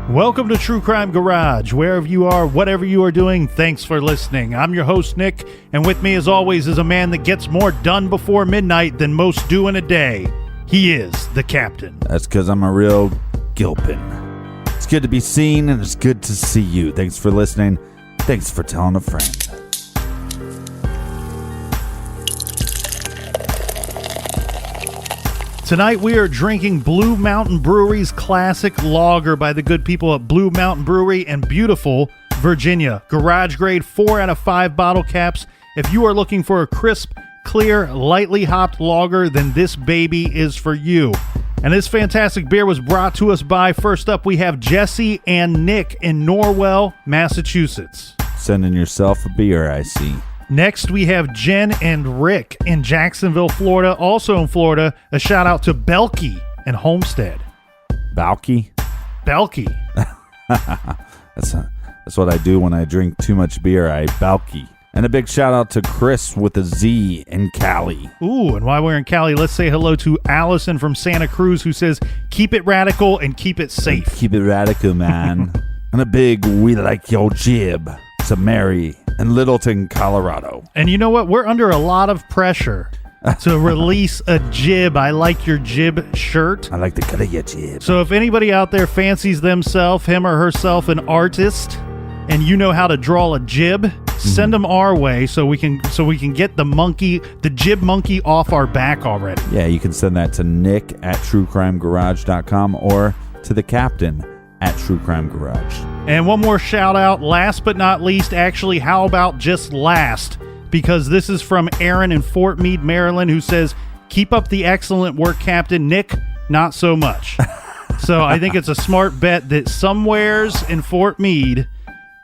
Welcome to True Crime Garage. Wherever you are, whatever you are doing, thanks for listening. I'm your host, Nick, and with me as always is a man that gets more done before midnight than most do in a day. He is the Captain. That's because I'm a real Gilpin. It's good to be seen, and it's good to see you. Thanks for listening. Thanks for telling a friend. Tonight we are drinking Blue Mountain Brewery's classic lager by the good people at Blue Mountain Brewery in beautiful Virginia. Garage grade 4 out of 5 bottle caps. If you are looking for a crisp, clear, lightly hopped lager, then this baby is for you. And this fantastic beer was brought to us by, first up we have Jesse and Nick in Norwell, Massachusetts. Sending yourself a beer, I see. Next, we have Jen and Rick in Jacksonville, Florida. Also in Florida, a shout out to Belky and Homestead. Balky? Belky. That's what I do when I drink too much beer. I balky. And a big shout out to Chris with a Z in Cali. Ooh, and while we're in Cali, let's say hello to Allison from Santa Cruz, who says, keep it radical and keep it safe. Keep it radical, man. And a big we like your jib to Mary in Littleton, Colorado. And you know what? We're under a lot of pressure to release a jib. I like your jib shirt. I like the cut of your jib. So if anybody out there fancies themselves, him or herself, an artist, and you know how to draw a jib, send them our way so we can get the jib monkey off our back already. Yeah, you can send that to Nick at truecrimegarage.com or to the Captain at True Crime Garage. And one more shout out, last but not least, actually, how about just last? Because this is from Aaron in Fort Meade, Maryland, who says, keep up the excellent work, Captain. Nick, not so much. So I think it's a smart bet that somewheres in Fort Meade,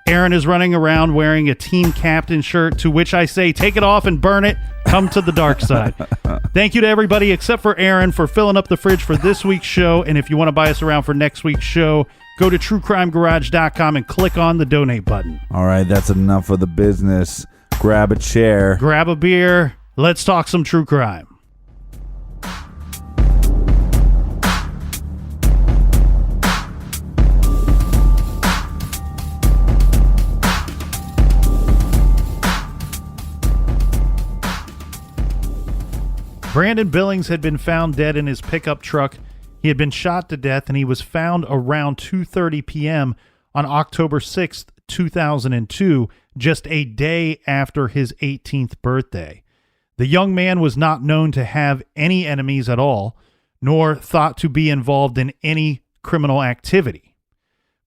Aaron is running around wearing a team captain shirt, to which I say, take it off and burn it. Come to the dark side. Thank you to everybody except for Aaron for filling up the fridge for this week's show. And if you want to buy us around for next week's show, go to truecrimegarage.com and click on the donate button. All right, that's enough of the business. Grab a chair. Grab a beer. Let's talk some true crime. Brandon Billings had been found dead in his pickup truck. He had been shot to death, and he was found around 2:30 p.m. on October 6th, 2002, just a day after his 18th birthday. The young man was not known to have any enemies at all, nor thought to be involved in any criminal activity.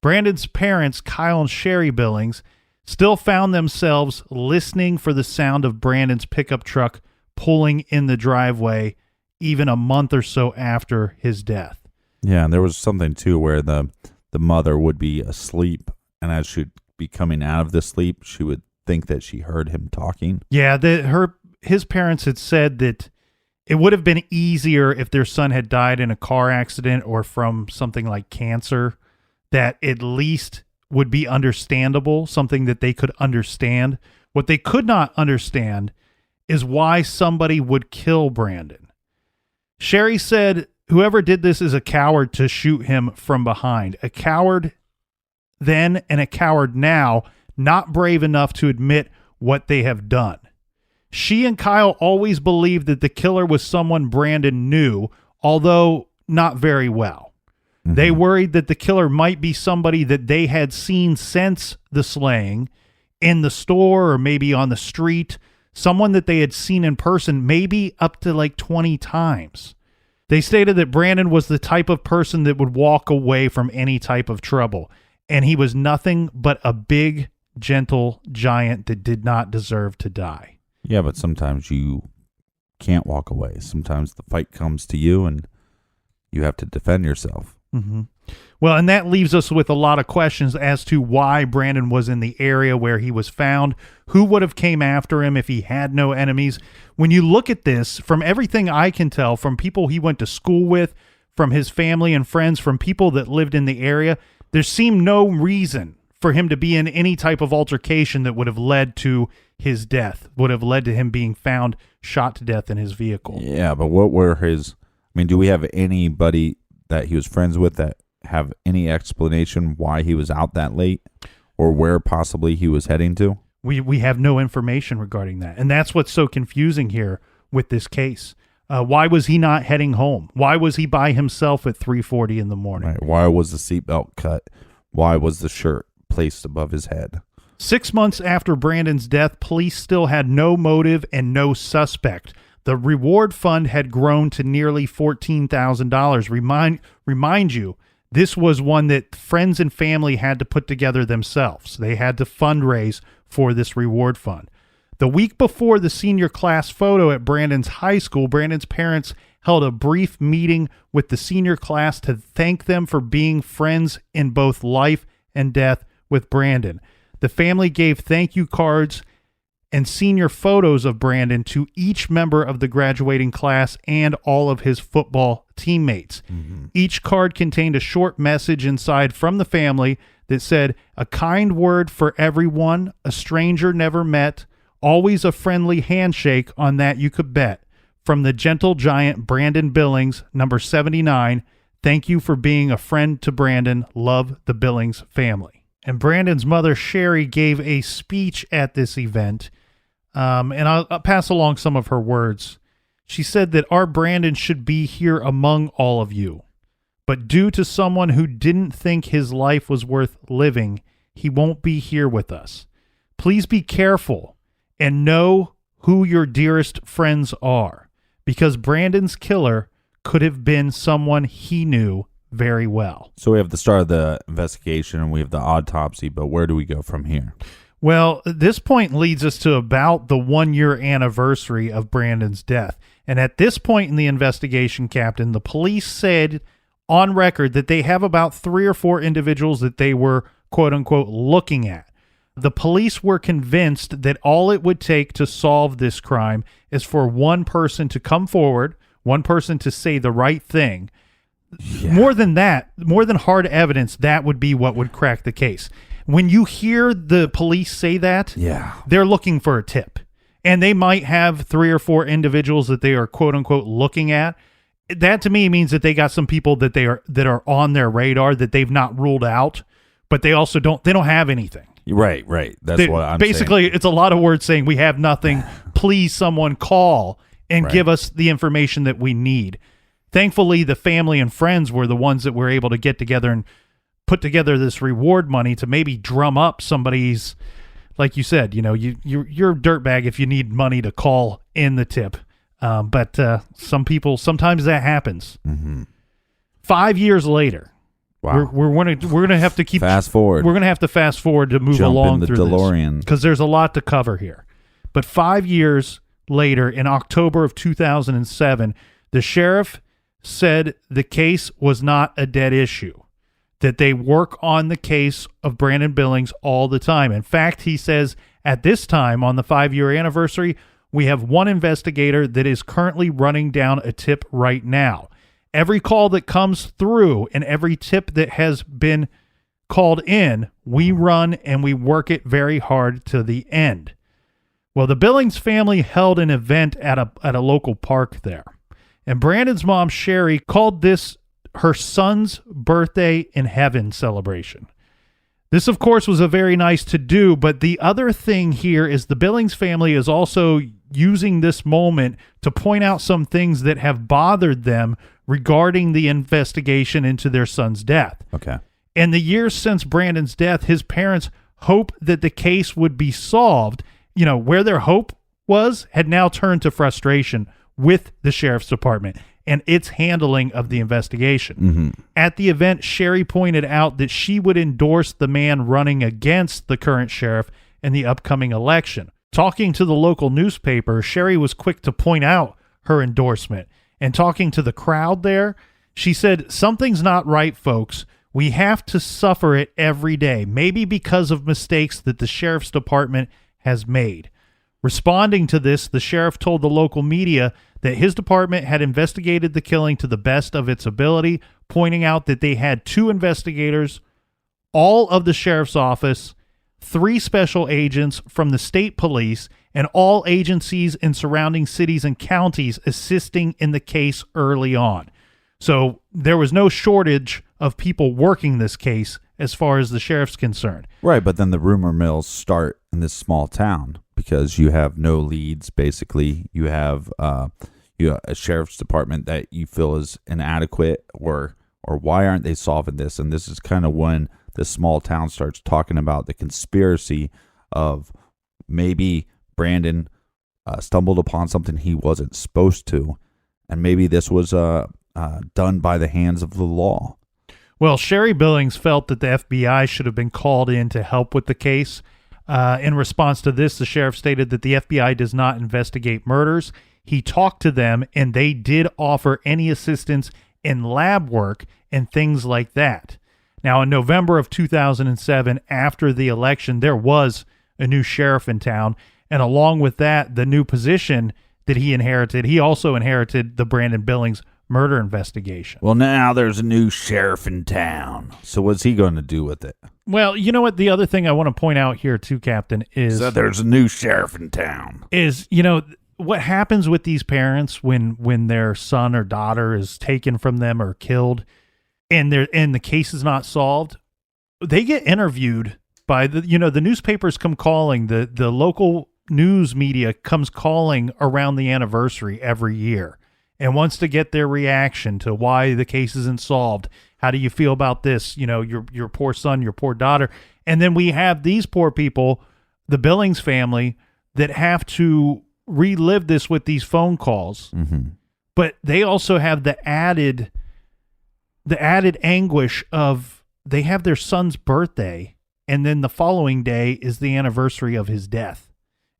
Brandon's parents, Kyle and Sherry Billings, still found themselves listening for the sound of Brandon's pickup truck pulling in the driveway even a month or so after his death. Yeah, and there was something too where the mother would be asleep, and as she'd be coming out of the sleep, she would think that she heard him talking. Yeah, his parents had said that it would have been easier if their son had died in a car accident or from something like cancer, that at least would be understandable, something that they could understand. What they could not understand is why somebody would kill Brandon. Sherry said whoever did this is a coward to shoot him from behind. A coward then and a coward now, not brave enough to admit what they have done. She and Kyle always believed that the killer was someone Brandon knew, although not very well. Mm-hmm. They worried that the killer might be somebody that they had seen since the slaying in the store or maybe on the street, someone that they had seen in person maybe up to like 20 times. They stated that Brandon was the type of person that would walk away from any type of trouble, and he was nothing but a big, gentle giant that did not deserve to die. Yeah, but sometimes you can't walk away. Sometimes the fight comes to you, and you have to defend yourself. Mm-hmm. Well, and that leaves us with a lot of questions as to why Brandon was in the area where he was found. Who would have came after him if he had no enemies? When you look at this, from everything I can tell, from people he went to school with, from his family and friends, from people that lived in the area, there seemed no reason for him to be in any type of altercation that would have led to his death, would have led to him being found shot to death in his vehicle. Yeah, but what were his... I mean, do we have anybody that he was friends with that have any explanation why he was out that late or where possibly he was heading to? We have no information regarding that. And that's what's so confusing here with this case. Why was he not heading home? Why was he by himself at 3:40 in the morning? Right. Why was the seatbelt cut? Why was the shirt placed above his head? 6 months after Brandon's death, police still had no motive and no suspect. The reward fund had grown to nearly $14,000. Remind you, this was one that friends and family had to put together themselves. They had to fundraise for this reward fund. The week before the senior class photo at Brandon's high school, Brandon's parents held a brief meeting with the senior class to thank them for being friends in both life and death with Brandon. The family gave thank you cards and senior photos of Brandon to each member of the graduating class and all of his football teammates. Mm-hmm. Each card contained a short message inside from the family that said, "A kind word for everyone, a stranger never met, always a friendly handshake, on that you could bet. From the gentle giant Brandon Billings, number 79, thank you for being a friend to Brandon. Love, the Billings family." And Brandon's mother, Sherry, gave a speech at this event, and I'll pass along some of her words. She said that our Brandon should be here among all of you, but due to someone who didn't think his life was worth living, he won't be here with us. Please be careful and know who your dearest friends are, because Brandon's killer could have been someone he knew very well. So we have the start of the investigation and we have the autopsy, but where do we go from here? Well, this point leads us to about the 1-year anniversary of Brandon's death. And at this point in the investigation, Captain, the police said on record that they have about 3 or 4 individuals that they were, quote unquote, looking at. The police were convinced that all it would take to solve this crime is for one person to come forward, one person to say the right thing. Yeah. More than that, more than hard evidence, that would be what would crack the case. When you hear the police say that, they're looking for a tip. And they might have 3 or 4 individuals that they are, quote unquote, looking at. That to me means that they got some people that are on their radar that they've not ruled out, but they also don't have anything. Right. That's what I'm saying. Basically, it's a lot of words saying we have nothing. Please, someone call and give us the information that we need. Thankfully, the family and friends were the ones that were able to get together and put together this reward money to maybe drum up somebody's, like you said, you're a dirtbag if you need money to call in the tip. But some people, sometimes that happens. Mm-hmm. 5 years later, wow, we're gonna have to keep fast forward. We're gonna have to fast forward to move Jump along in the through DeLorean, because there's a lot to cover here. But 5 years later, in October of 2007, the sheriff said the case was not a dead issue, that they work on the case of Brandon Billings all the time. In fact, he says at this time, on the 5-year anniversary, we have one investigator that is currently running down a tip right now. Every call that comes through and every tip that has been called in, we run and we work it very hard to the end. Well, the Billings family held an event at a local park there. And Brandon's mom, Sherry, called this her son's birthday in heaven celebration. This, of course, was a very nice to do, but the other thing here is the Billings family is also using this moment to point out some things that have bothered them regarding the investigation into their son's death. Okay. In the years since Brandon's death, his parents hoped that the case would be solved. Where their hope was had now turned to frustration with the sheriff's department and its handling of the investigation. Mm-hmm. At the event, Sherry pointed out that she would endorse the man running against the current sheriff in the upcoming election. Talking to the local newspaper, Sherry was quick to point out her endorsement. And talking to the crowd there, she said, "Something's not right, folks. We have to suffer it every day, maybe because of mistakes that the sheriff's department has made." Responding to this, the sheriff told the local media that his department had investigated the killing to the best of its ability, pointing out that they had 2 investigators, all of the sheriff's office, 3 special agents from the state police, and all agencies in surrounding cities and counties assisting in the case early on. So there was no shortage of people working this case as far as the sheriff's concerned. Right, but then the rumor mills start in this small town because you have no leads. Basically, you have a sheriff's department that you feel is inadequate, or why aren't they solving this? And this is kind of when the small town starts talking about the conspiracy of maybe Brandon stumbled upon something he wasn't supposed to, and maybe this was done by the hands of the law. Well, Sherry Billings felt that the FBI should have been called in to help with the case. In response to this, the sheriff stated that the FBI does not investigate murders. He talked to them, and they did offer any assistance in lab work and things like that. Now, in November of 2007, after the election, there was a new sheriff in town, and along with that, the new position that he inherited, he also inherited the Brandon Billings murder investigation. Well, now there's a new sheriff in town. So what's he going to do with it? Well, you know what? The other thing I want to point out here too, Captain, is... So there's a new sheriff in town. Is, what happens with these parents when their son or daughter is taken from them or killed and the case is not solved, they get interviewed by the newspapers come calling, the local news media comes calling around the anniversary every year and wants to get their reaction to why the case isn't solved. How do you feel about this? Your poor son, your poor daughter. And then we have these poor people, the Billings family, that have to relive this with these phone calls. Mm-hmm. But they also have the added anguish of they have their son's birthday, and then the following day is the anniversary of his death.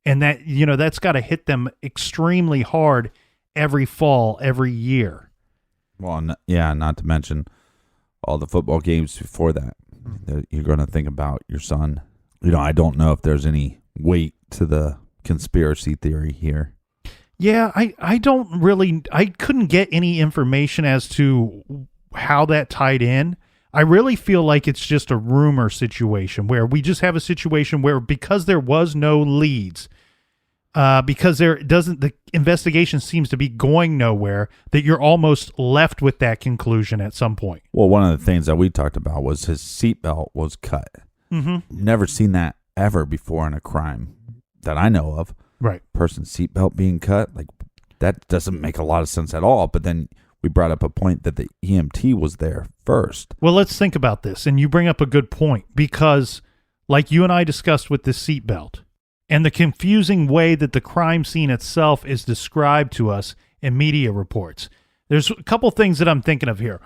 And that, that's got to hit them extremely hard every fall, every year. Well, yeah, not to mention all the football games before that. You're going to think about your son. I don't know if there's any weight to the conspiracy theory here. Yeah, I couldn't get any information as to how that tied in. I really feel like it's just a rumor situation where we just have a situation where because there was no leads, because the investigation seems to be going nowhere, that you're almost left with that conclusion at some point. Well, one of the things that we talked about was his seatbelt was cut. Mm-hmm. Never seen that ever before in a crime that I know of. Right. Person's seatbelt being cut, like that doesn't make a lot of sense at all. But then we brought up a point that the EMT was there first. Well, let's think about this. And you bring up a good point because like you and I discussed with the seatbelt and the confusing way that the crime scene itself is described to us in media reports, there's a couple things that I'm thinking of here.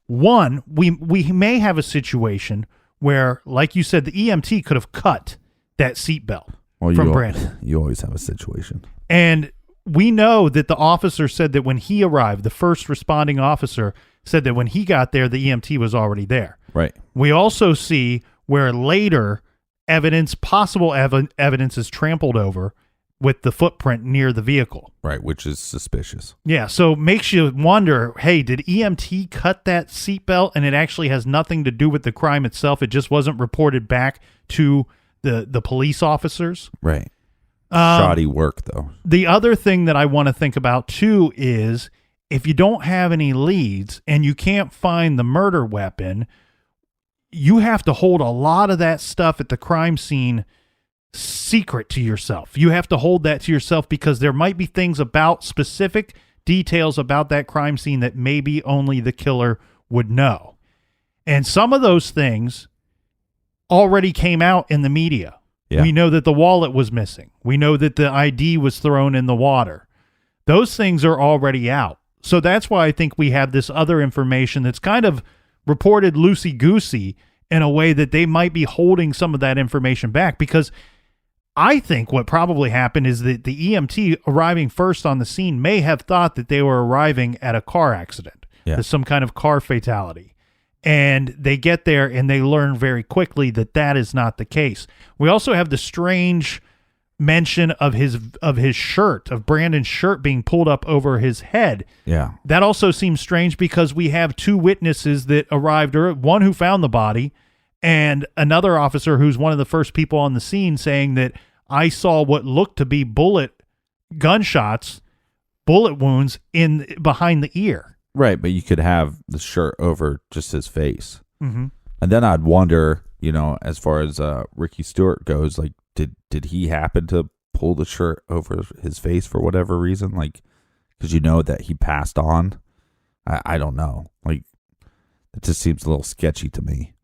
One, we may have a situation where, like you said, the EMT could have cut that seatbelt from Brandon. You always have a situation. And we know that the officer said that when he arrived, the first responding officer said that when he got there, the EMT was already there. Right. We also see where later possible evidence is trampled over with the footprint near the vehicle. Right, which is suspicious. Yeah, so makes you wonder, hey, did EMT cut that seatbelt and it actually has nothing to do with the crime itself? It just wasn't reported back to the police officers? Right. Shoddy work, though. The other thing that I want to think about, too, is if you don't have any leads and you can't find the murder weapon, you have to hold a lot of that stuff at the crime scene secret to yourself. You have to hold that to yourself because there might be things about specific details about that crime scene that maybe only the killer would know. And some of those things already came out in the media. Yeah. We know that the wallet was missing. We know that the ID was thrown in the water. Those things are already out. So that's why I think we have this other information that's kind of reported loosey-goosey in a way that they might be holding some of that information back, because I think what probably happened is that the EMT arriving first on the scene may have thought that they were arriving at a car accident, some kind of car fatality. And they get there and they learn very quickly that that is not the case. We also have the strange mention of his shirt, of Brandon's shirt being pulled up over his head. Yeah. That also seems strange because we have two witnesses that arrived, one who found the body and another officer who's one of the first people on the scene saying that I saw what looked to be bullet wounds behind the ear. Right, but you could have the shirt over just his face. Mm-hmm. And then I'd wonder, as far as Ricky Stewart goes, like, did he happen to pull the shirt over his face for whatever reason? Like, because that he passed on? I don't know. Like, it just seems a little sketchy to me.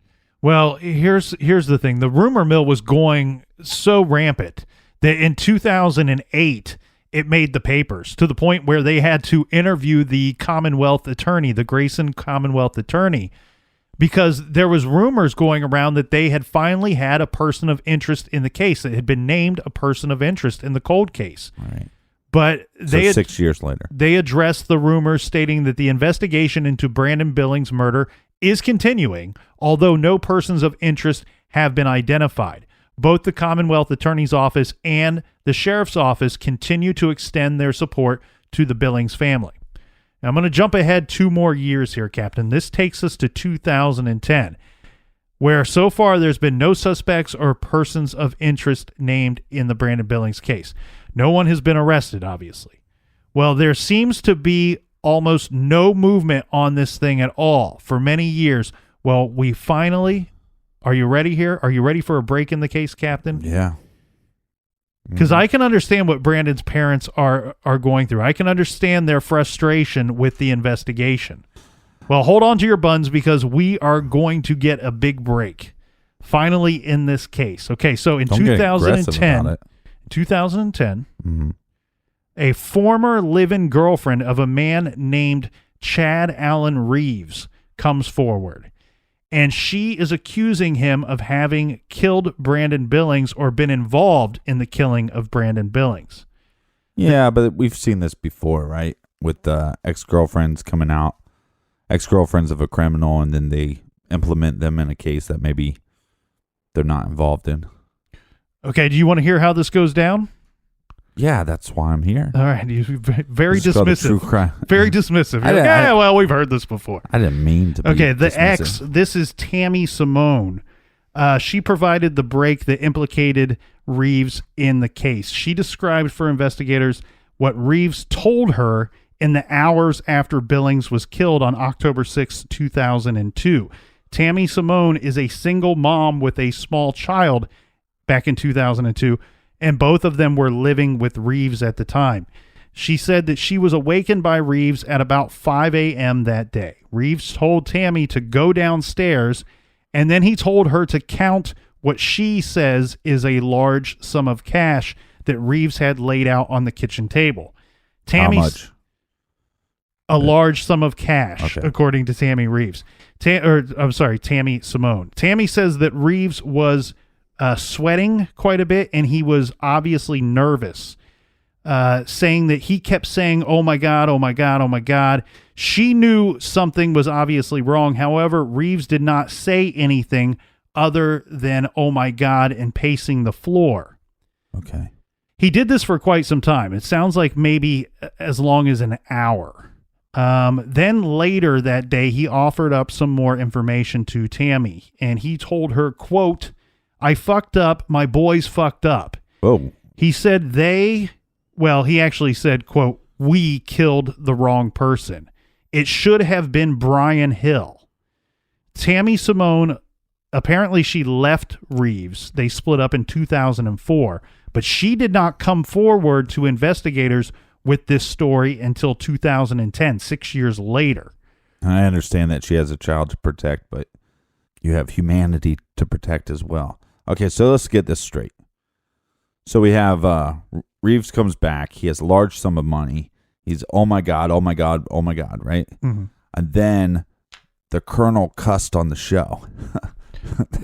Well, here's the thing. The rumor mill was going so rampant that in 2008, it made the papers to the point where they had to interview the Commonwealth attorney, the Grayson Commonwealth attorney, because there was rumors going around that they had finally had a person of interest in the case. It had been named a person of interest in the cold case. All right. But so 6 years later, they addressed the rumors, stating that the investigation into Brandon Billings' murder is continuing, although no persons of interest have been identified. Both the Commonwealth Attorney's Office and the Sheriff's Office continue to extend their support to the Billings family. Now, I'm going to jump ahead 2 more years here, Captain. This takes us to 2010, where so far there's been no suspects or persons of interest named in the Brandon Billings case. No one has been arrested, obviously. Well, there seems to be almost no movement on this thing at all for many years. Well, we finally... Are you ready here? Are you ready for a break in the case, Captain? Yeah. Because I can understand what Brandon's parents are going through. I can understand their frustration with the investigation. Well, hold on to your buns because we are going to get a big break finally in this case. Okay, so in 2010, mm-hmm. a former live-in girlfriend of a man named Chad Allen Reeves comes forward. And she is accusing him of having killed Brandon Billings or been involved in the killing of Brandon Billings. Yeah, but we've seen this before, right? With ex-girlfriends coming out, ex-girlfriends of a criminal, and then they implement them in a case that maybe they're not involved in. Okay, do you want to hear how this goes down? Yeah, that's why I'm here. All right, very dismissive. True crime. Very dismissive. Well, we've heard this before. I didn't mean to be Okay, the dismissive. ex, this is Tammy Simone. She provided the break that implicated Reeves in the case. She described for investigators what Reeves told her in the hours after Billings was killed on October 6, 2002. Tammy Simone is a single mom with a small child back in 2002, and both of them were living with Reeves at the time. She said that she was awakened by Reeves at about 5 a.m. that day. Reeves told Tammy to go downstairs, and then he told her to count what she says is a large sum of cash that Reeves had laid out on the kitchen table. How much? A large sum of cash, okay, according to Tammy Reeves. Tammy Simone. Tammy says that Reeves was sweating quite a bit, and he was obviously nervous, saying that he kept saying, "Oh my God, oh my God, oh my God." She knew something was obviously wrong. However, Reeves did not say anything other than, "Oh my God," and pacing the floor. Okay. He did this for quite some time. It sounds like maybe as long as an hour. Then later that day, he offered up some more information to Tammy, and he told her, quote, "I fucked up. My boys fucked up." Oh. He said he actually said, quote, "We killed the wrong person. It should have been Brian Hill." Tammy Simone, apparently she left Reeves. They split up in 2004, but she did not come forward to investigators with this story until 2010, 6 years later. I understand that she has a child to protect, but you have humanity to protect as well. Okay, so let's get this straight. So we have Reeves comes back. He has a large sum of money. He's, oh my God, oh my God, oh my God, right? Mm-hmm. And then the colonel cussed on the show.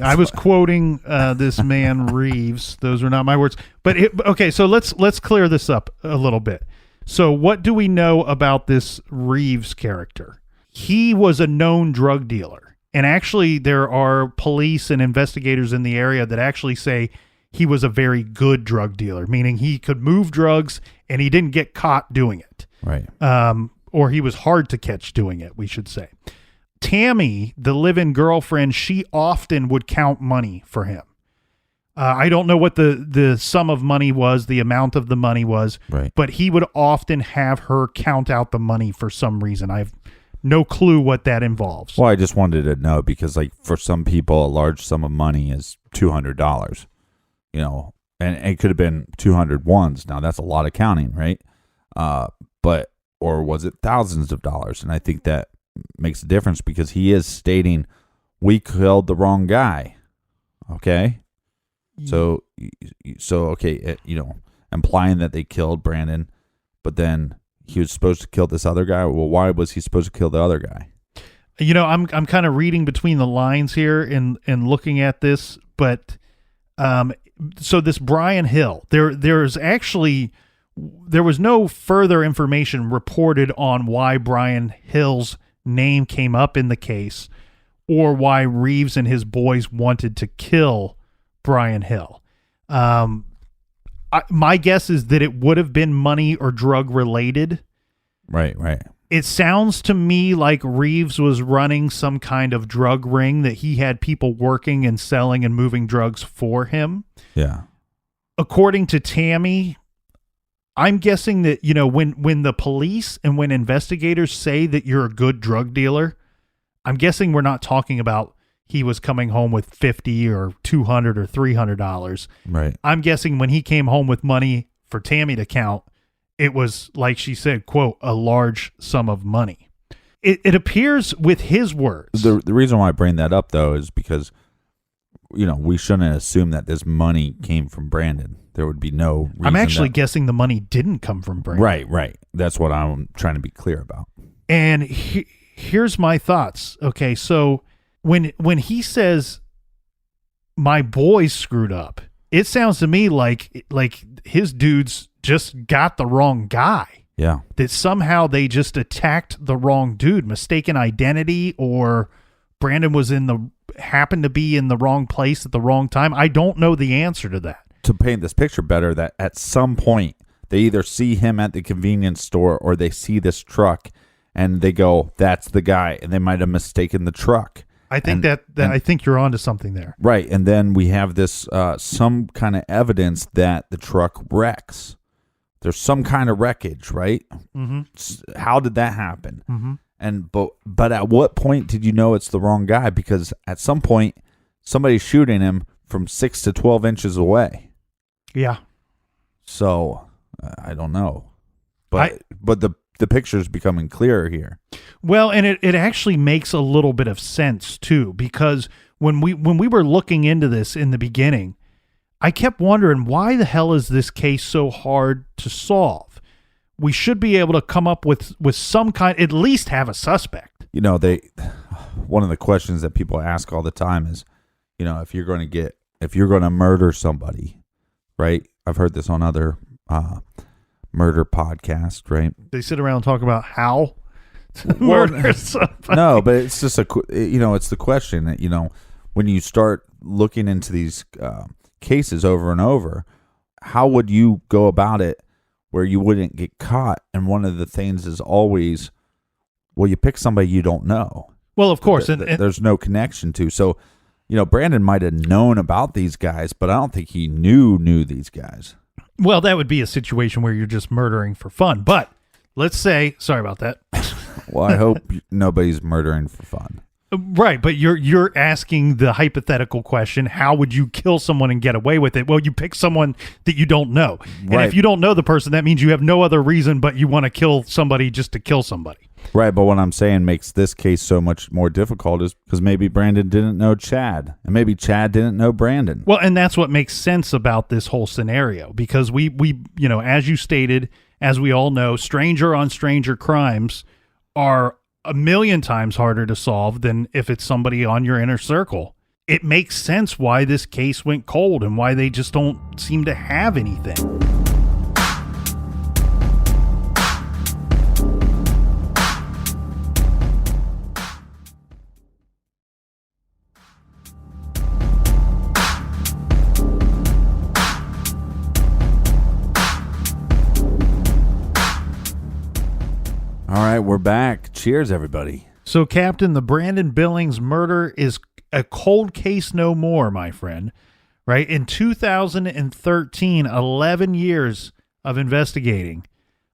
I was quoting this man Reeves. Those are not my words. But okay, so let's clear this up a little bit. So what do we know about this Reeves character? He was a known drug dealer. And actually, there are police and investigators in the area that actually say he was a very good drug dealer, meaning he could move drugs and he didn't get caught doing it. Right. Or he was hard to catch doing it, we should say. Tammy, the live-in girlfriend, she often would count money for him. I don't know what the sum of money was, the amount of the money was, right, but he would often have her count out the money for some reason. I've no clue what that involves. Well, I just wanted to know because, like, for some people, a large sum of money is $200. You know, and it could have been 200 ones. Now that's a lot of counting, right? Or was it thousands of dollars? And I think that makes a difference because he is stating we killed the wrong guy. Okay. So okay, you know, implying that they killed Brandon, but then he was supposed to kill this other guy. Well, why was he supposed to kill the other guy? You know, I'm kind of reading between the lines here and looking at this, but so this Brian Hill, there was no further information reported on why Brian Hill's name came up in the case or why Reeves and his boys wanted to kill Brian Hill. My guess is that it would have been money or drug related. Right. It sounds to me like Reeves was running some kind of drug ring, that he had people working and selling and moving drugs for him. Yeah. According to Tammy, I'm guessing that, you know, when the police and when investigators say that you're a good drug dealer, I'm guessing we're not talking about he was coming home with $50 or $200 or $300. Right. I'm guessing when he came home with money for Tammy to count, it was, like she said, quote, a large sum of money. It appears with his words. The reason why I bring that up, though, is because, you know, we shouldn't assume that this money came from Brandon. There would be no reason. I'm actually guessing the money didn't come from Brandon. Right. That's what I'm trying to be clear about. And here's my thoughts. Okay, so when he says, my boys screwed up, it sounds to me like his dudes just got the wrong guy. Yeah. That somehow they just attacked the wrong dude, mistaken identity, or Brandon happened to be in the wrong place at the wrong time. I don't know the answer to that. To paint this picture better, that at some point they either see him at the convenience store or they see this truck and they go, that's the guy, and they might have mistaken the truck. I think I think you're onto something there. Right. And then we have this some kind of evidence that the truck wrecks. There's some kind of wreckage, right? Mm-hmm. How did that happen? Mm-hmm. But at what point did you know it's the wrong guy? Because at some point, somebody's shooting him from 6 to 12 inches away. Yeah. So I don't know, but the picture's becoming clearer here. Well, and it actually makes a little bit of sense too, because when we were looking into this in the beginning, I kept wondering, why the hell is this case so hard to solve? We should be able to come up with some kind, at least have a suspect. You know, one of the questions that people ask all the time is, you know, if you're going to murder somebody, right? I've heard this on other murder podcasts, right? They sit around and talk about how to murder somebody. No, but it's just it's the question that, you know, when you start looking into these cases over and over, how would you go about it where you wouldn't get caught? And one of the things is always, well, you pick somebody you don't know. Well, of course. And there's no connection to. So, you know, Brandon might have known about these guys, but I don't think he knew these guys. Well, that would be a situation where you're just murdering for fun. But let's say, sorry about that. Well, I hope nobody's murdering for fun. Right, but you're asking the hypothetical question, how would you kill someone and get away with it? Well, you pick someone that you don't know. And if you don't know the person, that means you have no other reason but you want to kill somebody just to kill somebody. Right, but what I'm saying makes this case so much more difficult is because maybe Brandon didn't know Chad, and maybe Chad didn't know Brandon. Well, and that's what makes sense about this whole scenario, because we you know, as you stated, as we all know, stranger on stranger crimes are a million times harder to solve than if it's somebody on your inner circle. It makes sense why this case went cold and why they just don't seem to have anything. All right, we're back. Cheers, everybody. So, Captain, the Brandon Billings murder is a cold case no more, my friend. Right? In 2013, 11 years of investigating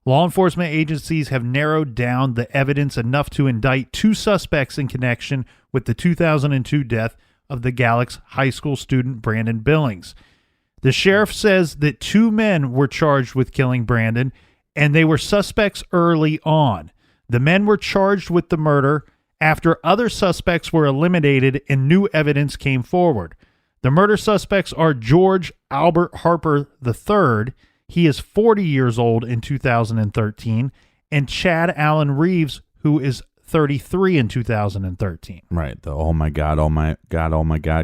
Law enforcement agencies have narrowed down the evidence enough to indict 2 suspects in connection with the 2002 death of the Galax High School student Brandon Billings. The sheriff says that 2 men were charged with killing Brandon, and they were suspects early on. The men were charged with the murder after other suspects were eliminated and new evidence came forward. The murder suspects are George Albert Harper III. He is 40 years old in 2013, and Chad Allen Reeves, who is 33 in 2013. Right. The oh my God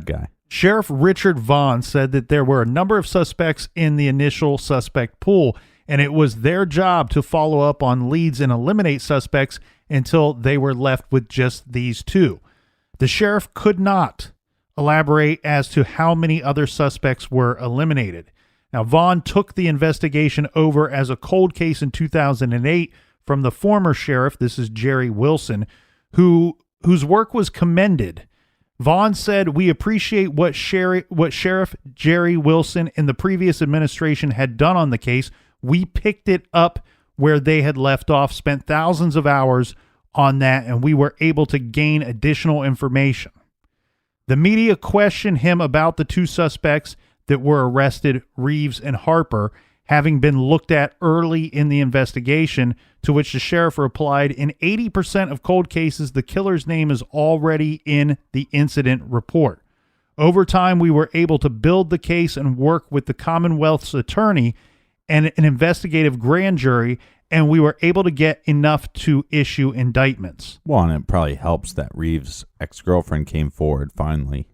guy. Sheriff Richard Vaughn said that there were a number of suspects in the initial suspect pool, and it was their job to follow up on leads and eliminate suspects until they were left with just these 2. The sheriff could not elaborate as to how many other suspects were eliminated. Now, Vaughn took the investigation over as a cold case in 2008 from the former sheriff, this is Jerry Wilson, whose work was commended. Vaughn said, "We appreciate what Sheriff Jerry Wilson in the previous administration had done on the case. We picked it up where they had left off, spent thousands of hours on that, and we were able to gain additional information." The media questioned him about the 2 suspects that were arrested, Reeves and Harper, having been looked at early in the investigation, to which the sheriff replied, "In 80% of cold cases, the killer's name is already in the incident report. Over time, we were able to build the case and work with the Commonwealth's attorney and an investigative grand jury, and we were able to get enough to issue indictments." Well, and it probably helps that Reeves' ex-girlfriend came forward finally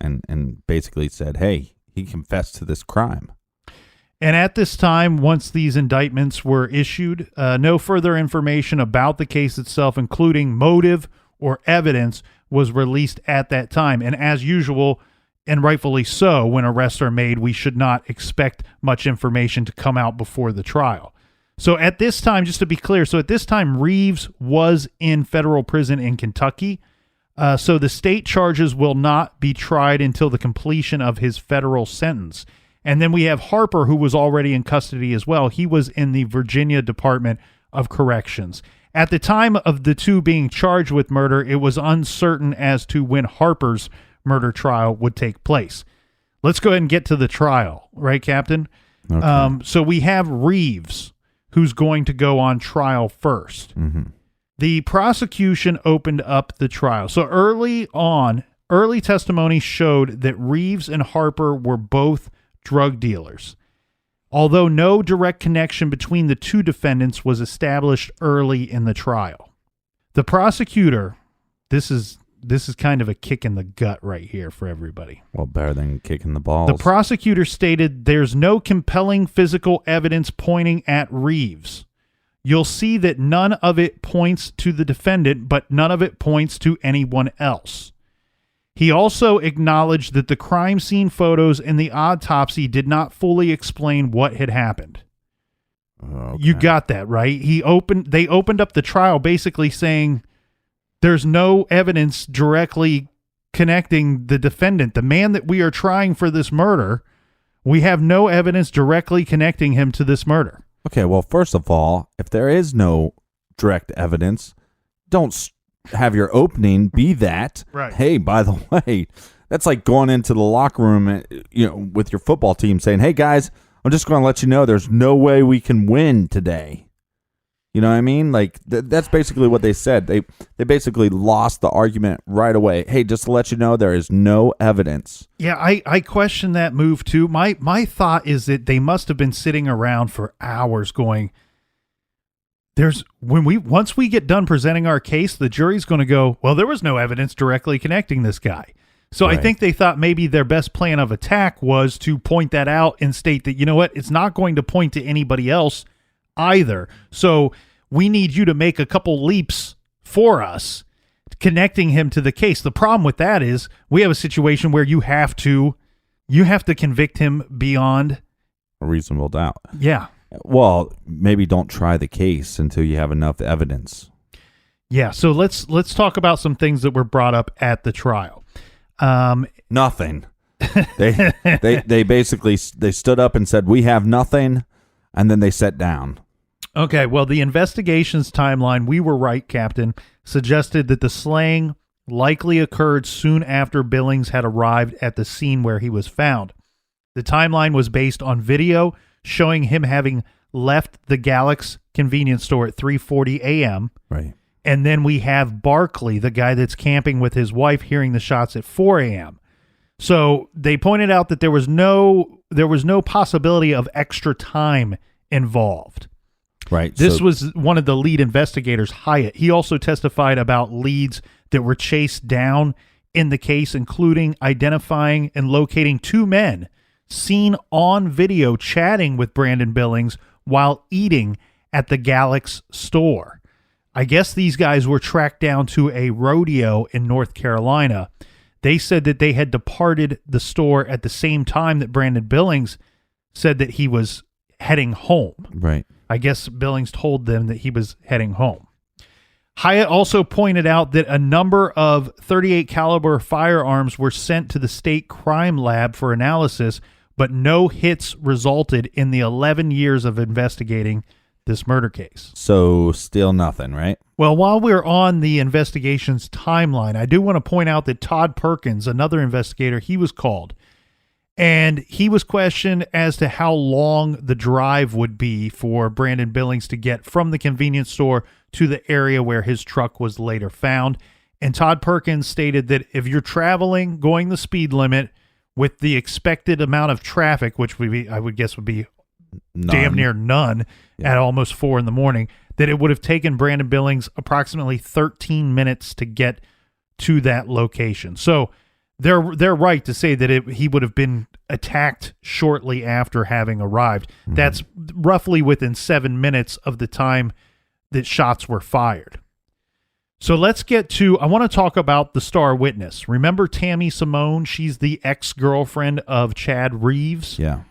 and basically said, hey, he confessed to this crime. And at this time, once these indictments were issued, no further information about the case itself, including motive or evidence, was released at that time. And as usual, and rightfully so, when arrests are made, we should not expect much information to come out before the trial. So at this time, just to be clear, so at this time, Reeves was in federal prison in Kentucky. So the state charges will not be tried until the completion of his federal sentence. And then we have Harper, who was already in custody as well. He was in the Virginia Department of Corrections. At the time of the 2 being charged with murder, it was uncertain as to when Harper's murder trial would take place. Let's go ahead and get to the trial, right, Captain? Okay. So we have Reeves, who's going to go on trial first. Mm-hmm. The prosecution opened up the trial. So early testimony showed that Reeves and Harper were both drug dealers, although no direct connection between the 2 defendants was established early in the trial. The prosecutor, this is kind of a kick in the gut right here for everybody. Well, better than kicking the balls. The prosecutor stated there's no compelling physical evidence pointing at Reeves. You'll see that none of it points to the defendant, but none of it points to anyone else. He also acknowledged that the crime scene photos and the autopsy did not fully explain what had happened. Okay. You got that, right? They opened up the trial basically saying there's no evidence directly connecting the defendant, the man that we are trying for this murder. We have no evidence directly connecting him to this murder. Okay, well, first of all, if there is no direct evidence, don't have your opening be that. Right. Hey, by the way, that's like going into the locker room, with your football team saying, hey, guys, I'm just going to let you know there's no way we can win today. You know what I mean? Like, that's basically what they said. They basically lost the argument right away. Hey, just to let you know, there is no evidence. Yeah, I question that move too. My thought is that they must have been sitting around for hours going, once we get done presenting our case, the jury's going to go, well, there was no evidence directly connecting this guy. So Right. I think they thought maybe their best plan of attack was to point that out and state that, you know what, it's not going to point to anybody else either. So we need you to make a couple leaps for us, connecting him to the case. The problem with that is we have a situation where you have to convict him beyond A reasonable doubt. Yeah. Well, maybe don't try the case until you have enough evidence. Yeah. So let's talk about some things that were brought up at the trial. Nothing. They basically stood up and said, we have nothing, and then they sat down. Okay, well, the investigation's timeline, we were right, Captain, suggested that the slaying likely occurred soon after Billings had arrived at the scene where he was found. The timeline was based on video showing him having left the Galax convenience store at 3:40 a.m. Right. And then we have Barkley, the guy that's camping with his wife, hearing the shots at 4 a.m. So they pointed out that there was no possibility of extra time involved. Right. This was one of the lead investigators, Hyatt. He also testified about leads that were chased down in the case, including identifying and locating two men seen on video chatting with Brandon Billings while eating at the Galax store. I guess these guys were tracked down to a rodeo in North Carolina. They said that they had departed the store at the same time that Brandon Billings said that he was heading home. Right. I guess Billings told them that he was heading home. Hyatt also pointed out that a number of .38 caliber firearms were sent to the state crime lab for analysis, but no hits resulted in the 11 years of investigating this murder case. So still nothing, right? Well, while we're on the investigation's timeline, I do want to point out that Todd Perkins, another investigator, he was called. And he was questioned as to how long the drive would be for Brandon Billings to get from the convenience store to the area where his truck was later found. And Todd Perkins stated that if you're traveling, going the speed limit with the expected amount of traffic, which would be, I would guess would be damn near none at almost 4 a.m, that it would have taken Brandon Billings approximately 13 minutes to get to that location. So they're right to say that he would have been attacked shortly after having arrived. Mm-hmm. That's roughly within 7 minutes of the time that shots were fired. So let's get to, I want to talk about the star witness. Remember Tammy Simone? She's the ex-girlfriend of Chad Reeves. Yeah.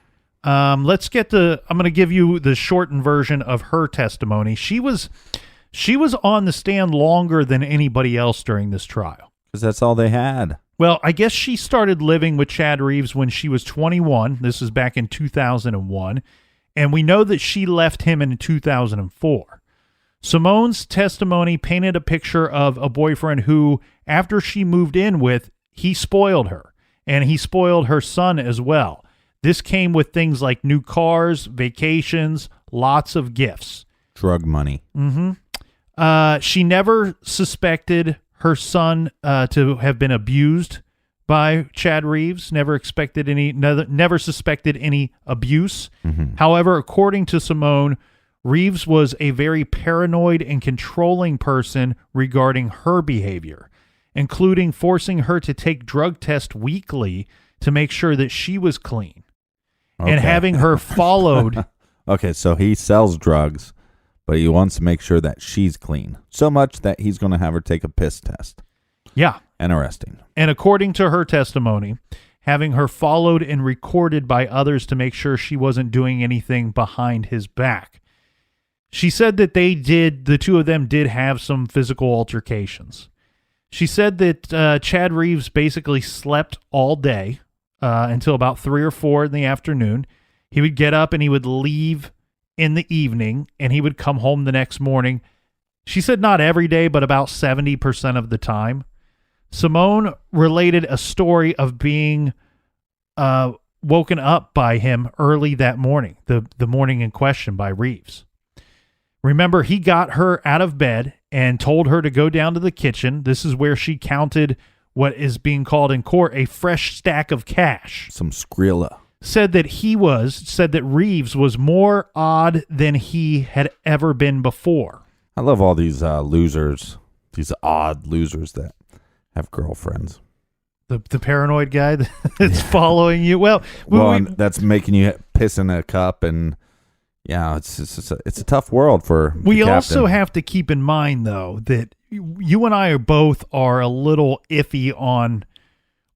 Let's get I'm going to give you the shortened version of her testimony. She was on the stand longer than anybody else during this trial. Because that's all they had. Well, I guess she started living with Chad Reeves when she was 21. This is back in 2001. And we know that she left him in 2004. Simone's testimony painted a picture of a boyfriend who, after she moved in with, he spoiled her. And he spoiled her son as well. This came with things like new cars, vacations, lots of gifts. Drug money. Mm-hmm. She never suspected her son to have been abused by Chad Reeves. Never suspected any abuse. Mm-hmm. However, according to Simone, Reeves was a very paranoid and controlling person regarding her behavior, including forcing her to take drug tests weekly to make sure that she was clean. Okay. And having her followed. Okay, so he sells drugs, but he wants to make sure that she's clean. So much that he's going to have her take a piss test. Yeah. Interesting. And according to her testimony, having her followed and recorded by others to make sure she wasn't doing anything behind his back. She said that the two of them did have some physical altercations. She said that Chad Reeves basically slept all day until about 3 or 4 in the afternoon. He would get up and he would leave in the evening, and he would come home the next morning. She said not every day, but about 70% of the time. Simone related a story of being woken up by him early that morning, the morning in question by Reeves. Remember, he got her out of bed and told her to go down to the kitchen. This is where she counted what is being called in court a fresh stack of cash. Some Skrilla. Said that Reeves was more odd than he had ever been before. I love all these losers, these odd losers that have girlfriends. The paranoid guy that's following you. Well, that's making you piss in a cup, and yeah, it's a tough world for. We also have to keep in mind though that you and I are a little iffy on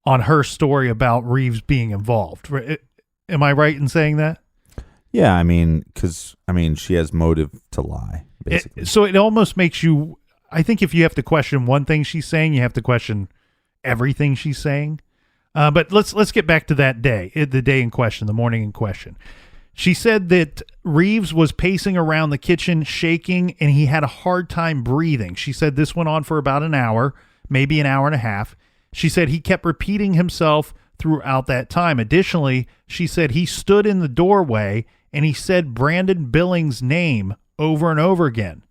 her story about Reeves being involved. Am I right in saying that? Yeah, I mean, because she has motive to lie, basically. So it almost makes you. I think if you have to question one thing she's saying, you have to question everything she's saying. But let's get back to that day, the day in question, the morning in question. She said that Reeves was pacing around the kitchen, shaking, and he had a hard time breathing. She said this went on for about an hour, maybe an hour and a half. She said he kept repeating himself throughout that time. Additionally, she said he stood in the doorway and he said Brandon Billings' name over and over again.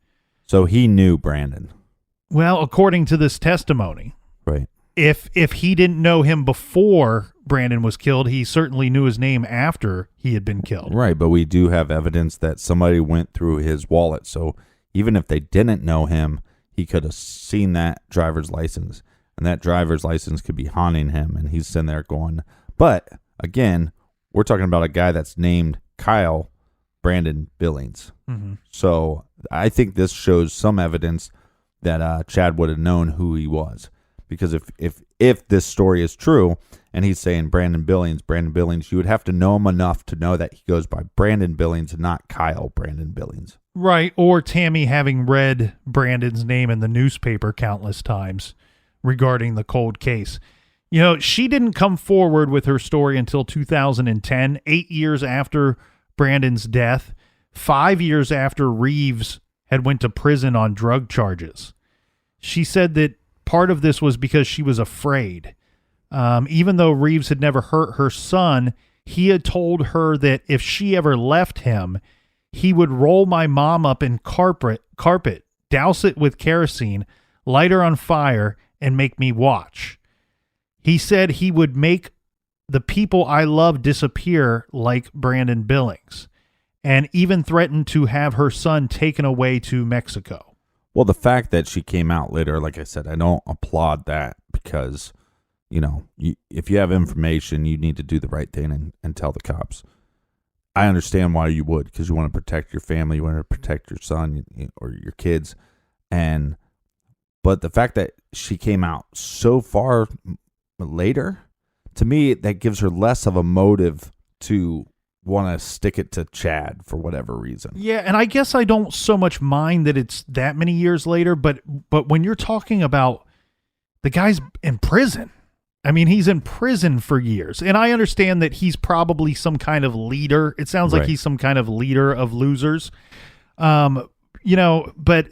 So he knew Brandon. Well, according to this testimony. Right. If he didn't know him before Brandon was killed, he certainly knew his name after he had been killed. Right, but we do have evidence that somebody went through his wallet. So even if they didn't know him, he could have seen that driver's license. And that driver's license could be haunting him. And he's sitting there going, but again, we're talking about a guy that's named Kyle Brandon Billings. Mm-hmm. So I think this shows some evidence that Chad would have known who he was. Because if this story is true and he's saying Brandon Billings, you would have to know him enough to know that he goes by Brandon Billings and not Kyle Brandon Billings. Right, or Tammy having read Brandon's name in the newspaper countless times regarding the cold case. You know, she didn't come forward with her story until 2010, 8 years after Brandon's death, 5 years after Reeves had went to prison on drug charges. She said that part of this was because she was afraid. Even though Reeves had never hurt her son, he had told her that if she ever left him, he would roll my mom up in carpet, douse it with kerosene, light her on fire, and make me watch. He said he would make the people I love disappear like Brandon Billings, and even threatened to have her son taken away to Mexico. Well, the fact that she came out later, like I said, I don't applaud that because, you know, if you have information, you need to do the right thing and tell the cops. I understand why you would, because you want to protect your family, you want to protect your son or your kids. But the fact that she came out so far later, to me, that gives her less of a motive to want to stick it to Chad for whatever reason. Yeah, and I guess I don't so much mind that it's that many years later, but when you're talking about the guy's in prison, I mean, he's in prison for years, and I understand that he's probably some kind of leader. It sounds like he's some kind of leader of losers, you know, but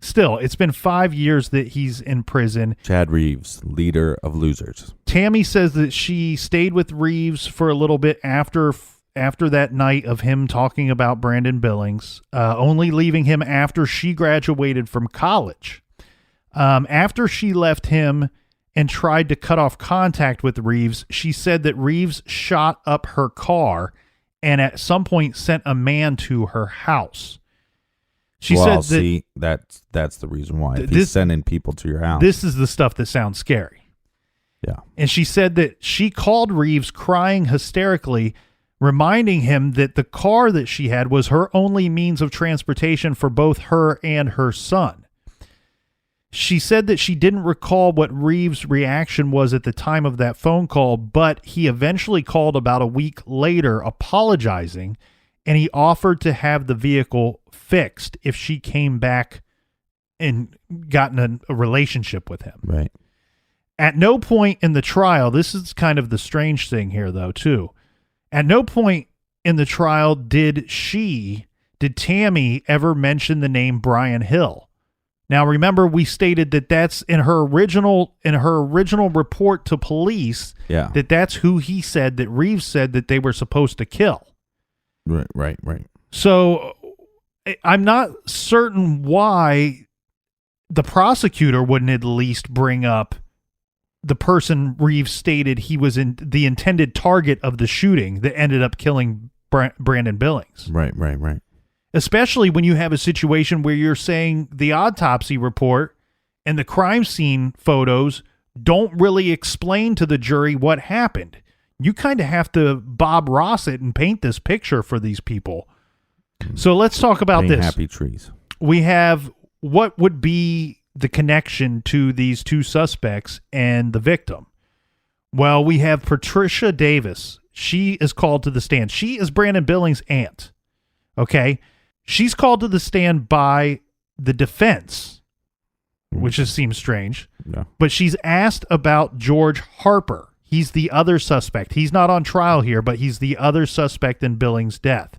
still, it's been 5 years that he's in prison. Chad Reeves, leader of losers. Tammy says that she stayed with Reeves for a little bit after that night of him talking about Brandon Billings, only leaving him after she graduated from college. After she left him and tried to cut off contact with Reeves, she said that Reeves shot up her car and at some point sent a man to her house. She said that's the reason why. If he's sending people to your house. This is the stuff that sounds scary. Yeah. And she said that she called Reeves crying hysterically, reminding him that the car that she had was her only means of transportation for both her and her son. She said that she didn't recall what Reeves' reaction was at the time of that phone call, but he eventually called about a week later apologizing, and he offered to have the vehicle fixed if she came back and gotten a relationship with him. Right. At no point in the trial, this is kind of the strange thing here, though, too. At no point in the trial did Tammy ever mention the name Brian Hill. Now, remember, we stated that that's in her original report to police. Yeah. That's who he said that Reeves said that they were supposed to kill. Right. So I'm not certain why the prosecutor wouldn't at least bring up the person Reeves stated he was the intended target of the shooting that ended up killing Brandon Billings. Right. Especially when you have a situation where you're saying the autopsy report and the crime scene photos don't really explain to the jury what happened. You kind of have to Bob Ross it and paint this picture for these people. So let's talk about this. Happy trees. We have what would be the connection to these two suspects and the victim. Well, we have Patricia Davis. She is called to the stand. She is Brandon Billings' aunt. Okay. She's called to the stand by the defense, which just seems strange. Yeah. But she's asked about George Harper. He's the other suspect. He's not on trial here, but he's the other suspect in Billings' death.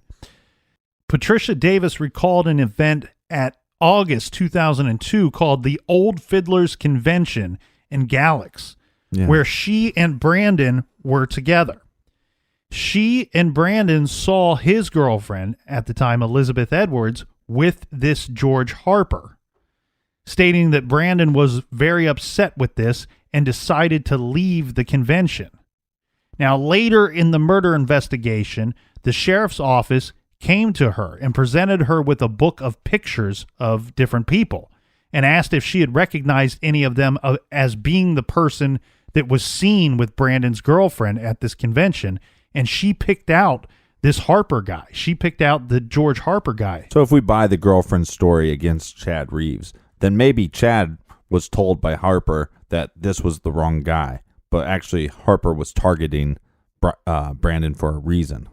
Patricia Davis recalled an event at August 2002 called the Old Fiddlers Convention in Galax, where she and Brandon were together. She and Brandon saw his girlfriend at the time, Elizabeth Edwards, with this George Harper, stating that Brandon was very upset with this and decided to leave the convention. Now, later in the murder investigation, the sheriff's office came to her and presented her with a book of pictures of different people and asked if she had recognized any of them as being the person that was seen with Brandon's girlfriend at this convention. And she picked out this Harper guy. She picked out the George Harper guy. So if we buy the girlfriend story against Chad Reeves, then maybe Chad was told by Harper that this was the wrong guy, but actually Harper was targeting Brandon for a reason.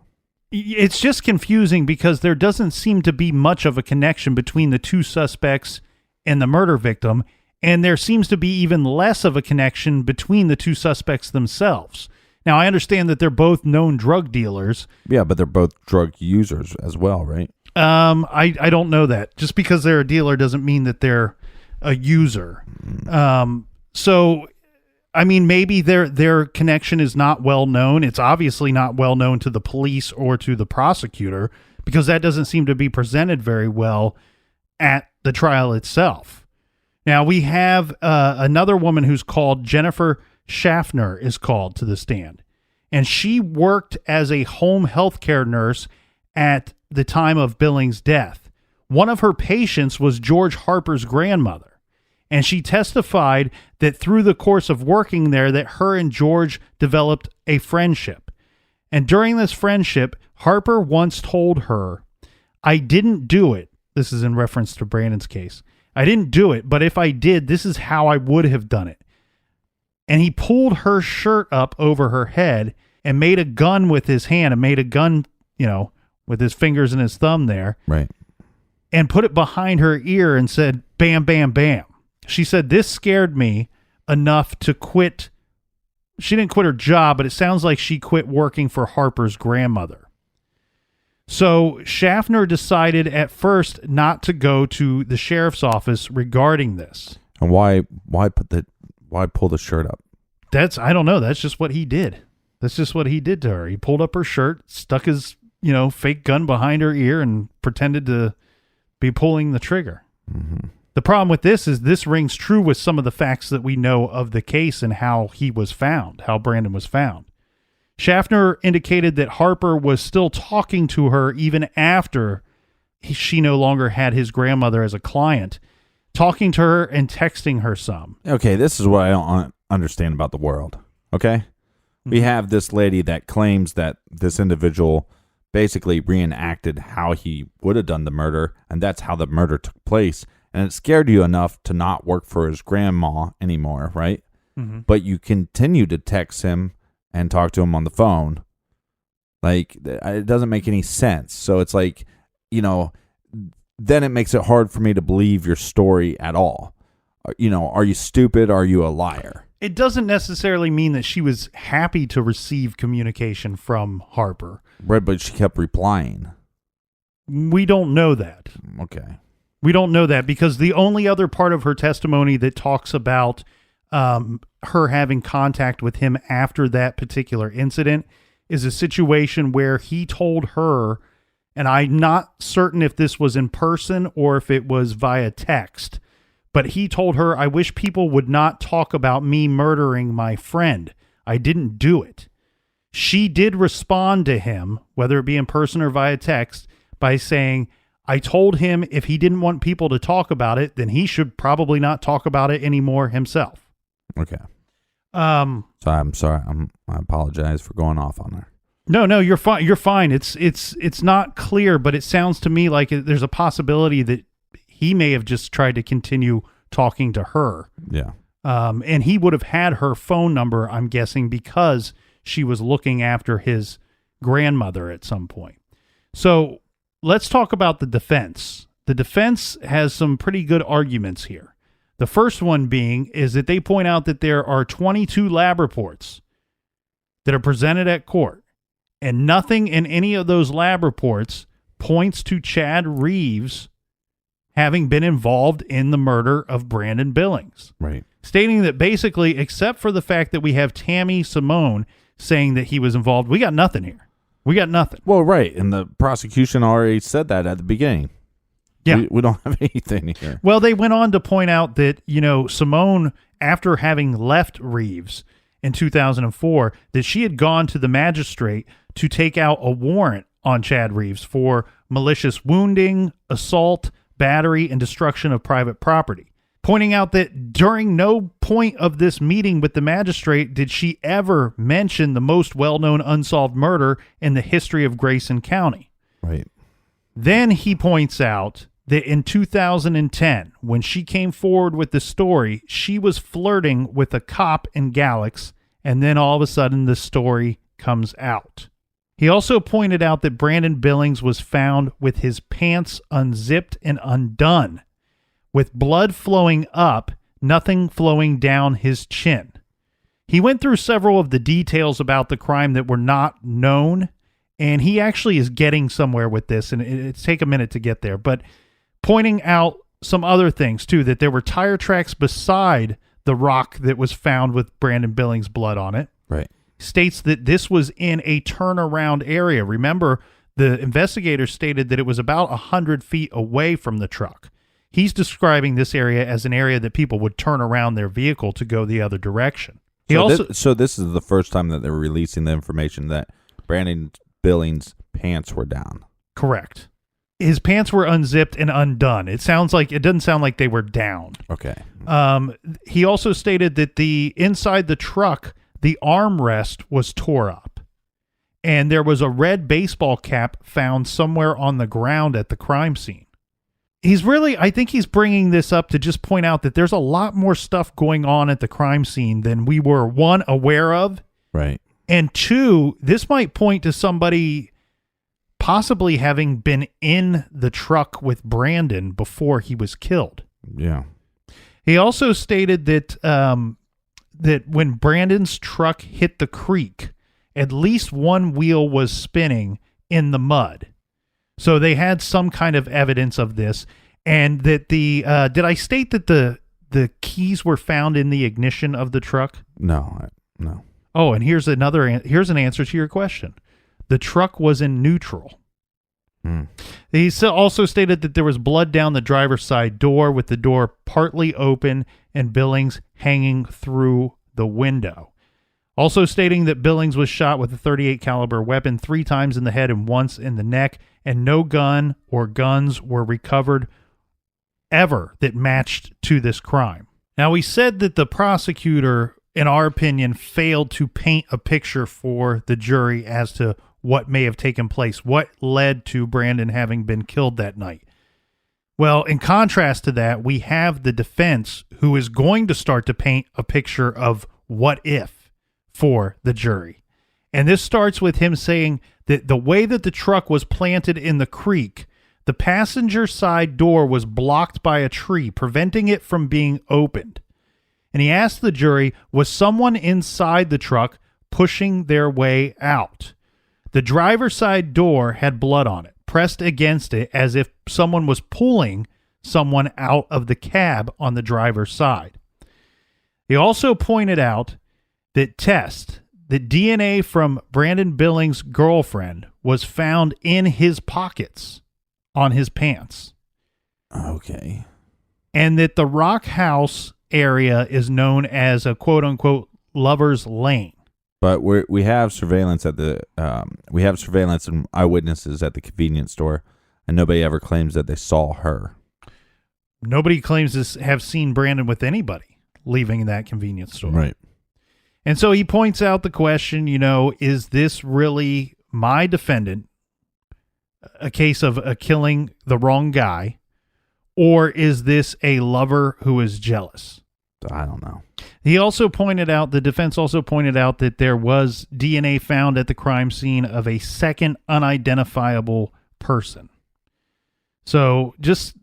It's just confusing because there doesn't seem to be much of a connection between the two suspects and the murder victim, and there seems to be even less of a connection between the two suspects themselves. Now, I understand that they're both known drug dealers. Yeah, but they're both drug users as well, right? I don't know that. Just because they're a dealer doesn't mean that they're a user. So, I mean, maybe their connection is not well known. It's obviously not well known to the police or to the prosecutor because that doesn't seem to be presented very well at the trial itself. Now, we have another woman who's called Jennifer Schaffner is called to the stand, and she worked as a home health care nurse at the time of Billings' death. One of her patients was George Harper's grandmother, and she testified that through the course of working there that her and George developed a friendship. And during this friendship, Harper once told her, "I didn't do it." This is in reference to Brandon's case. "I didn't do it, but if I did, this is how I would have done it." And he pulled her shirt up over her head and made a gun with his hand and made a gun, with his fingers and his thumb there. Right. And put it behind her ear and said, "Bam, bam, bam." She said, "This scared me enough to quit." She didn't quit her job, but it sounds like she quit working for Harper's grandmother. So Schaffner decided at first not to go to the sheriff's office regarding this. And why pull the shirt up? I don't know. That's just what he did. That's just what he did to her. He pulled up her shirt, stuck his, fake gun behind her ear and pretended to be pulling the trigger. Mm-hmm. The problem with this is this rings true with some of the facts that we know of the case and how he was found, how Brandon was found. Schaffner indicated that Harper was still talking to her even after she no longer had his grandmother as a client, talking to her and texting her some. Okay, this is what I don't understand about the world, okay? Mm-hmm. We have this lady that claims that this individual basically reenacted how he would have done the murder, and that's how the murder took place, and it scared you enough to not work for his grandma anymore, right? Mm-hmm. But you continue to text him and talk to him on the phone. Like, it doesn't make any sense. So it's like, then it makes it hard for me to believe your story at all. Are you stupid? Are you a liar? It doesn't necessarily mean that she was happy to receive communication from Harper. Right, but she kept replying. We don't know that. Okay. We don't know that because the only other part of her testimony that talks about her having contact with him after that particular incident is a situation where he told her, and I'm not certain if this was in person or if it was via text, but he told her, "I wish people would not talk about me murdering my friend. I didn't do it." She did respond to him, whether it be in person or via text, by saying, "I told him if he didn't want people to talk about it, then he should probably not talk about it anymore himself." Okay. So I'm sorry. I apologize for going off on her. No, you're fine. You're fine. It's not clear, but it sounds to me like there's a possibility that he may have just tried to continue talking to her. Yeah. And he would have had her phone number, I'm guessing, because she was looking after his grandmother at some point. So let's talk about the defense. The defense has some pretty good arguments here. The first one being is that they point out that there are 22 lab reports that are presented at court, and nothing in any of those lab reports points to Chad Reeves having been involved in the murder of Brandon Billings. Right. Stating that basically, except for the fact that we have Tammy Simone saying that he was involved, we got nothing here. We got nothing. Well, right. And the prosecution already said that at the beginning. Yeah. We don't have anything here. Well, they went on to point out that, Simone, after having left Reeves in 2004, that she had gone to the magistrate to take out a warrant on Chad Reeves for malicious wounding, assault, battery, and destruction of private property, pointing out that during no point of this meeting with the magistrate did she ever mention the most well-known unsolved murder in the history of Grayson County. Right. Then he points out that in 2010, when she came forward with the story, she was flirting with a cop in Galax, and then all of a sudden the story comes out. He also pointed out that Brandon Billings was found with his pants unzipped and undone, with blood flowing up, nothing flowing down his chin. He went through several of the details about the crime that were not known, and he actually is getting somewhere with this, and it's take a minute to get there, but pointing out some other things, too, that there were tire tracks beside the rock that was found with Brandon Billings' blood on it. Right. States that this was in a turnaround area. Remember, the investigators stated that it was about 100 feet away from the truck. He's describing this area as an area that people would turn around their vehicle to go the other direction. So this is the first time that they're releasing the information that Brandon Billings' pants were down. Correct. His pants were unzipped and undone. It doesn't sound like they were down. Okay. He also stated that inside the truck, the armrest was tore up, and there was a red baseball cap found somewhere on the ground at the crime scene. I think he's bringing this up to just point out that there's a lot more stuff going on at the crime scene than we were, one, aware of. Right. And two, this might point to somebody possibly having been in the truck with Brandon before he was killed. Yeah. He also stated that that when Brandon's truck hit the creek, at least one wheel was spinning in the mud. So they had some kind of evidence of this, and that did I state that the keys were found in the ignition of the truck? No. Oh, and here's an answer to your question. The truck was in neutral. He also stated that there was blood down the driver's side door, with the door partly open and Billings hanging through the window. Also stating that Billings was shot with a .38 caliber weapon 3 times in the head and once in the neck, and no gun or guns were recovered ever that matched to this crime. Now, we said that the prosecutor, in our opinion, failed to paint a picture for the jury as to what may have taken place, what led to Brandon having been killed that night. Well, in contrast to that, we have the defense, who is going to start to paint a picture of what if for the jury. And this starts with him saying that the way that the truck was planted in the creek, the passenger side door was blocked by a tree, preventing it from being opened. And he asked the jury, was someone inside the truck pushing their way out? The driver's side door had blood on it, pressed against it as if someone was pulling someone out of the cab on the driver's side. He also pointed out that DNA from Brandon Billings' girlfriend was found in his pockets on his pants. Okay. And that the Rock House area is known as a quote-unquote lover's lane. But we have surveillance and eyewitnesses at the convenience store, and nobody ever claims that they saw her. Nobody claims to have seen Brandon with anybody leaving that convenience store. Right. And so he points out the question, is this really my defendant, a case of killing the wrong guy, or is this a lover who is jealous? I don't know. The defense also pointed out that there was DNA found at the crime scene of a second unidentifiable person. So just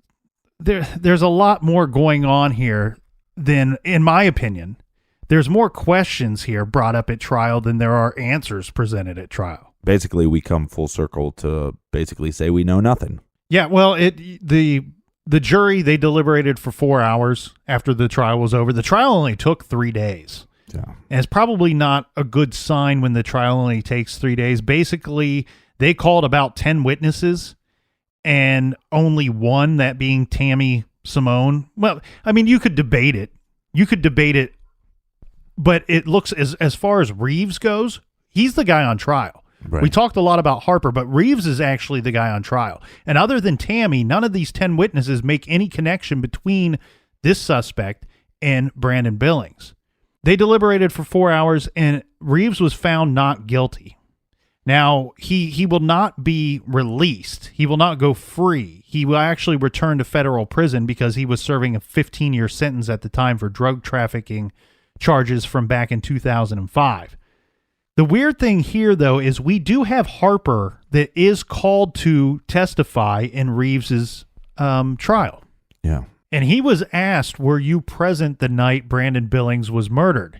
there's a lot more going on here than, in my opinion, there's more questions here brought up at trial than there are answers presented at trial. Basically, we come full circle to basically say we know nothing. Yeah, well, the jury, they deliberated for 4 hours after the trial was over. The trial only took 3 days. Yeah. And it's probably not a good sign when the trial only takes 3 days. Basically, they called about 10 witnesses and only one, that being Tammy Simone. Well, I mean, you could debate it. But it looks, as far as Reeves goes, he's the guy on trial. Right. We talked a lot about Harper, but Reeves is actually the guy on trial. And other than Tammy, none of these 10 witnesses make any connection between this suspect and Brandon Billings. They deliberated for 4 hours, and Reeves was found not guilty. Now, he will not be released. He will not go free. He will actually return to federal prison because he was serving a 15-year sentence at the time for drug trafficking charges from back in 2005. The weird thing here, though, is we do have Harper that is called to testify in Reeves's trial. Yeah. And he was asked, were you present the night Brandon Billings was murdered?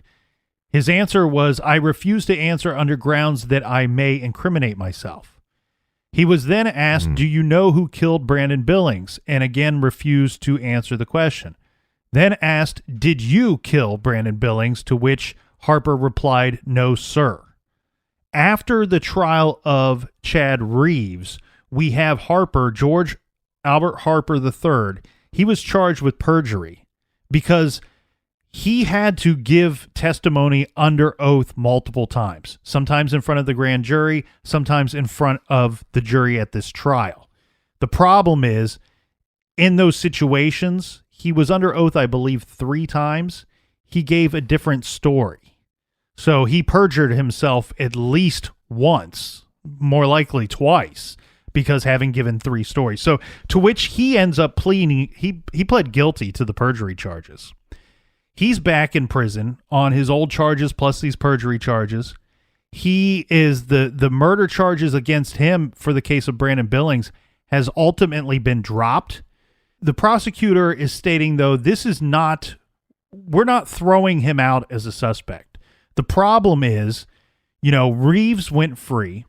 His answer was, I refuse to answer under grounds that I may incriminate myself. He was then asked, do you know who killed Brandon Billings? And again refused to answer the question. Then asked, did you kill Brandon Billings? To which Harper replied, no, sir. After the trial of Chad Reeves, we have Harper, George Albert Harper III. He was charged with perjury because he had to give testimony under oath multiple times, sometimes in front of the grand jury, sometimes in front of the jury at this trial. The problem is, in those situations, he was under oath, I believe, 3 times. He gave a different story. So he perjured himself at least once, more likely twice, because having given 3 stories. So to which he ends up pleading, he pled guilty to the perjury charges. He's back in prison on his old charges plus these perjury charges. He is the murder charges against him for the case of Brandon Billings has ultimately been dropped. The prosecutor is stating, though, we're not throwing him out as a suspect. The problem is, Reeves went free.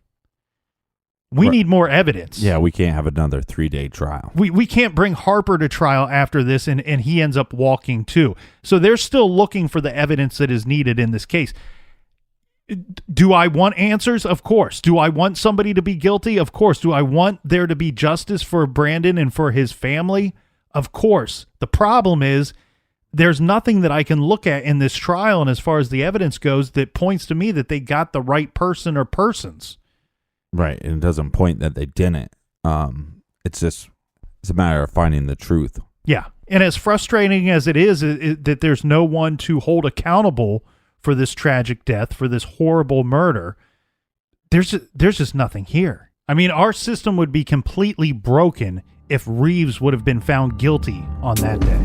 We need more evidence. Yeah, we can't have another 3-day trial. We can't bring Harper to trial after this, and he ends up walking too. So they're still looking for the evidence that is needed in this case. Do I want answers? Of course. Do I want somebody to be guilty? Of course. Do I want there to be justice for Brandon and for his family? Of course. The problem is, there's nothing that I can look at in this trial, and as far as the evidence goes, that points to me that they got the right person or persons. Right, and it doesn't point that they didn't. It's a matter of finding the truth. Yeah, and as frustrating as it is that there's no one to hold accountable for this tragic death, for this horrible murder, there's just nothing here. I mean, our system would be completely broken if Reeves would have been found guilty on that day.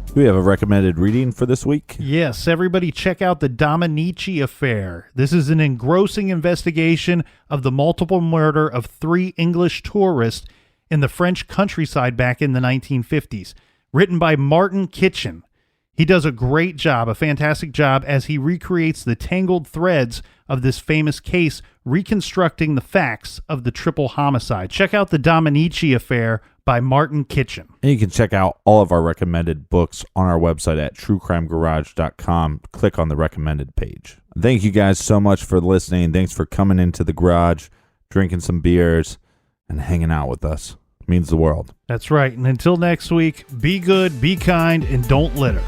Do we have a recommended reading for this week? Yes, everybody check out the Dominici affair. This is an engrossing investigation of the multiple murder of 3 English tourists in the French countryside back in the 1950s. Written by Martin Kitchen. He does a great job, a fantastic job, as he recreates the tangled threads of this famous case, reconstructing the facts of the triple homicide. Check out the Dominici affair by Martin Kitchen. And you can check out all of our recommended books on our website at truecrimegarage.com. Click on the recommended page. Thank you guys so much for listening. Thanks for coming into the garage, drinking some beers, and hanging out with us. It means the world. That's right. And until next week, be good, be kind, and don't litter.